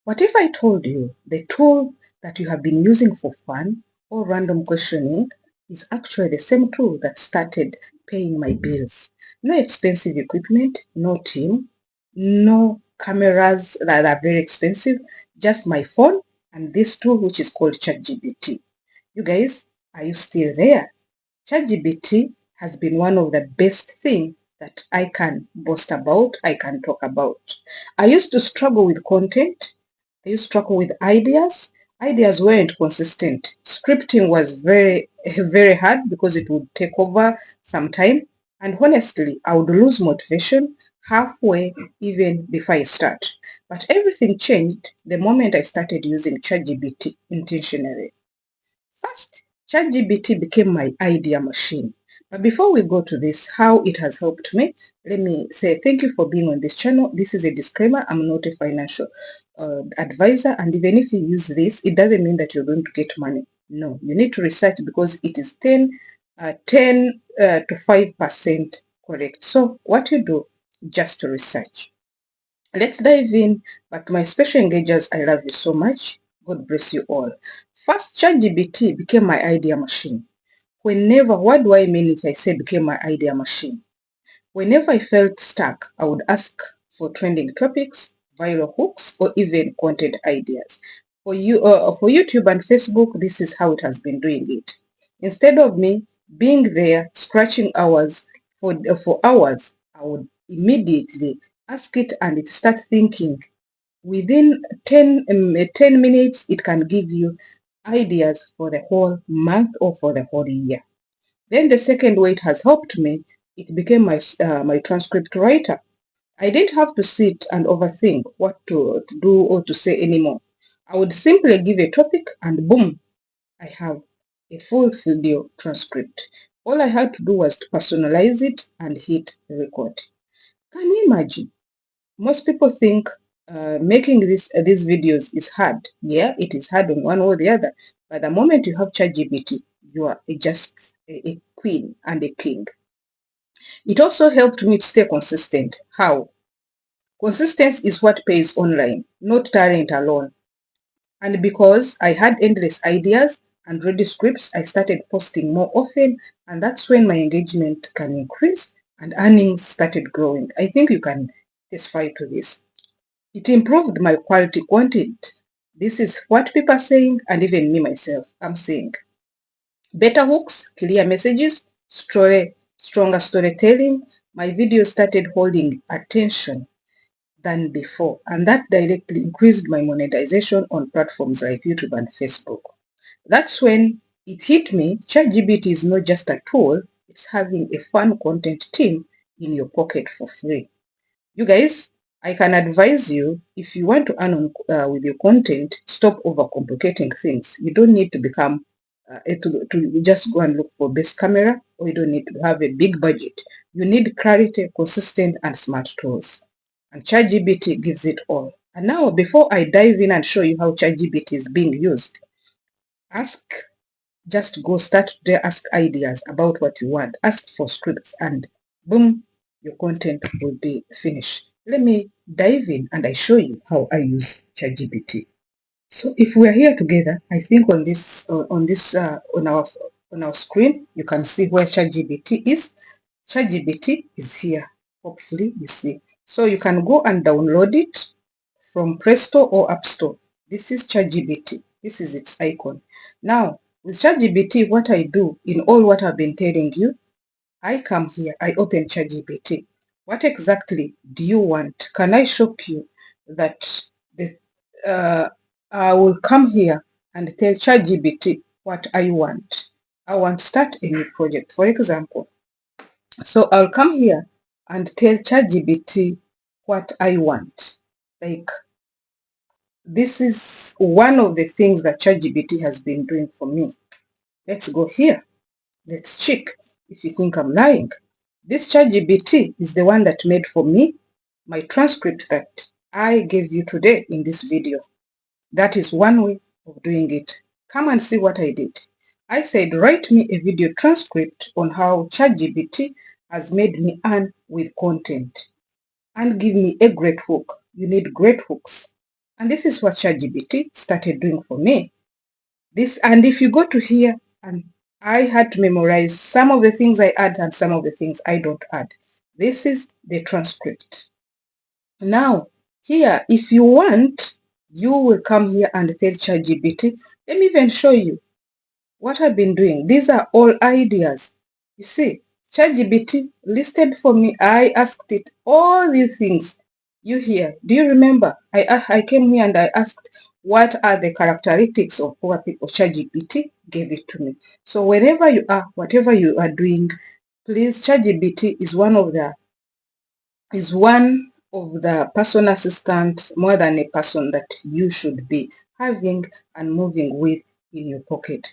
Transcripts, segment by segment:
What if I told you the tool that you have been using for fun or random questioning is actually the same tool that started paying my bills? No expensive equipment, no team, no cameras that are very expensive, just my phone and this tool which is called ChatGPT. You guys, are you still there? ChatGPT has been one of the best things that I can boast about, I can talk about. I used to struggle with content. I used to struggle with ideas. Ideas weren't consistent. Scripting was very, very hard because it would take over some time. And honestly, I would lose motivation halfway even before I start. But everything changed the moment I started using ChatGPT intentionally. First, ChatGPT became my idea machine. But before we go to this, how it has helped me, let me say thank you for being on this channel. This is a disclaimer. I'm not a financial advisor. And even if you use this, it doesn't mean that you're going to get money. No, you need to research because it is 10 to 5% correct. So what you do, just to research. Let's dive in, but my special engagers, I love you so much. God bless you all. First, ChatGPT became my idea machine. What do I mean if I say became my idea machine? Whenever I felt stuck, I would ask for trending topics, viral hooks, or even content ideas. For YouTube and Facebook, this is how it has been doing it. Instead of me being there scratching for hours, I would immediately ask it and it start thinking. Within 10 minutes, it can give you ideas for the whole month or for the whole year. Then the second way it has helped me, it became my transcript writer. I didn't have to sit and overthink what to do or to say anymore. I would simply give a topic and boom, I have a full video transcript. All I had to do was to personalize it and hit record. Can you imagine? Most people think making these videos is hard. Yeah, it is hard on one or the other. But the moment you have ChatGPT, you are just a queen and a king. It also helped me to stay consistent. How? Consistency is what pays online, not talent alone. And because I had endless ideas and ready scripts, I started posting more often, and that's when my engagement can increase and earnings started growing. I think you can testify to this. It improved my quality content. This is what people are saying, and even me myself, I'm saying. Better hooks, clear messages, stronger storytelling. My videos started holding attention than before, and that directly increased my monetization on platforms like YouTube and Facebook. That's when it hit me, ChatGPT is not just a tool, it's having a fun content team in your pocket for free. You guys, I can advise you, if you want to earn with your content, stop overcomplicating things. You don't need to become, to just go and look for best camera, or you don't need to have a big budget. You need clarity, consistent, and smart tools. And ChatGPT gives it all. And now, before I dive in and show you how ChatGPT is being used, just go start today, ask ideas about what you want, ask for scripts, and boom, your content will be finished. Let me dive in and I show you how I use ChatGPT. So if we are here together, I think on our screen, you can see where ChatGPT is. ChatGPT is here. Hopefully you see. So you can go and download it from Play Store or App Store. This is ChatGPT. This is its icon. Now, with ChatGPT, what I do in all what I've been telling you, I come here, I open ChatGPT. What exactly do you want? Can I show you that I will come here and tell ChatGPT what I want. I want to start a new project, for example. So I'll come here and tell ChatGPT what I want. Like, this is one of the things that ChatGPT has been doing for me. Let's go here. Let's check if you think I'm lying. This ChatGPT is the one that made for me my transcript that I gave you today in this video. That is one way of doing it. Come and see what I did. I said, write me a video transcript on how ChatGPT has made me earn with content and give me a great hook. You need great hooks. And this is what ChatGPT started doing for me. And if you go to here, and I had to memorize some of the things I add and some of the things I don't add. This is the transcript. Now, here, if you want, you will come here and tell ChatGPT. Let me even show you what I've been doing. These are all ideas. You see, ChatGPT listed for me. I asked it all these things. You hear? Do you remember? I came here and I asked, what are the characteristics of poor people? ChatGPT gave it to me. So wherever you are, whatever you are doing, please, ChatGPT is one of the personal assistant, more than a person, that you should be having and moving with in your pocket.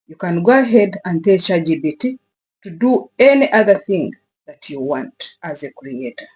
You can go ahead and tell ChatGPT to do any other thing that you want as a creator.